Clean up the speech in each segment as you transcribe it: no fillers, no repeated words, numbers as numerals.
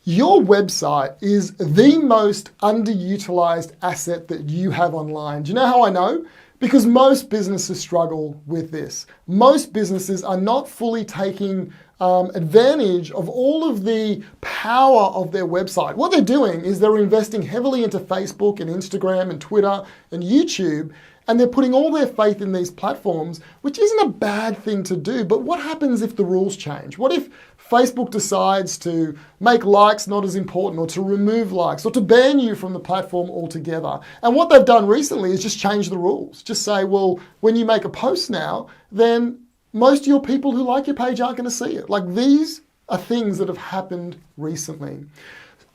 Your website is the most underutilized asset that you have online. Do you know how I know? Because most businesses struggle with this. Most businesses are not fully taking advantage of all of the power of their website. What they're doing is they're investing heavily into Facebook and Instagram and Twitter and YouTube, and they're putting all their faith in these platforms, which isn't a bad thing to do. But what happens if the rules change? What if Facebook decides to make likes not as important, or to remove likes, or to ban you from the platform altogether? And what they've done recently is just change the rules. Just say, well, when you make a post now, then most of your people who like your page aren't going to see it. Like, these are things that have happened recently.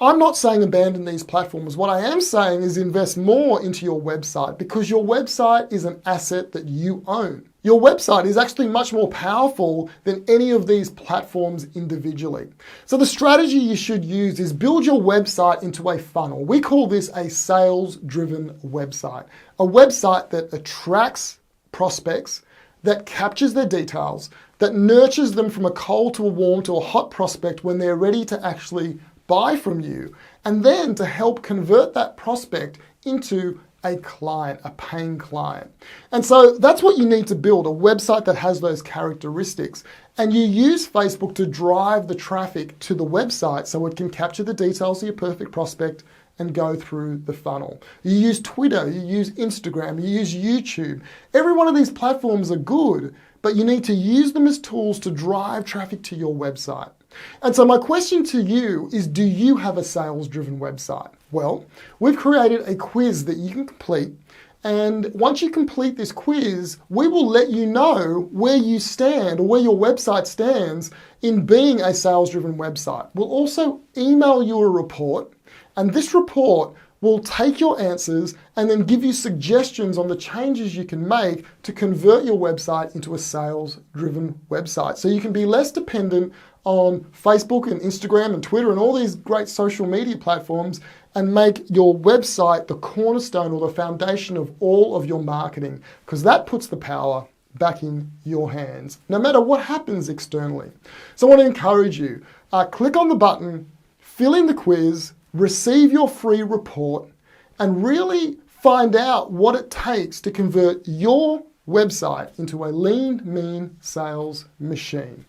I'm not saying abandon these platforms. What I am saying is invest more into your website, because your website is an asset that you own. Your website is actually much more powerful than any of these platforms individually. So the strategy you should use is build your website into a funnel. We call this a sales-driven website. A website that attracts prospects, that captures their details, that nurtures them from a cold to a warm to a hot prospect when they're ready to actually buy from you, and then to help convert that prospect into a client, a paying client. And so that's what you need to build, a website that has those characteristics. And you use Facebook to drive the traffic to the website so it can capture the details of your perfect prospect and go through the funnel. You use Twitter, you use Instagram, you use YouTube. Every one of these platforms are good, but you need to use them as tools to drive traffic to your website. And so my question to you is, do you have a sales-driven website? Well, we've created a quiz that you can complete. And once you complete this quiz, we will let you know where you stand, or where your website stands in being a sales-driven website. We'll also email you a report, and this report will take your answers and then give you suggestions on the changes you can make to convert your website into a sales-driven website. So you can be less dependent on Facebook and Instagram and Twitter and all these great social media platforms, and make your website the cornerstone or the foundation of all of your marketing, because that puts the power back in your hands, no matter what happens externally. So I want to encourage you, click on the button, fill in the quiz, receive your free report, and really find out what it takes to convert your website into a lean, mean sales machine.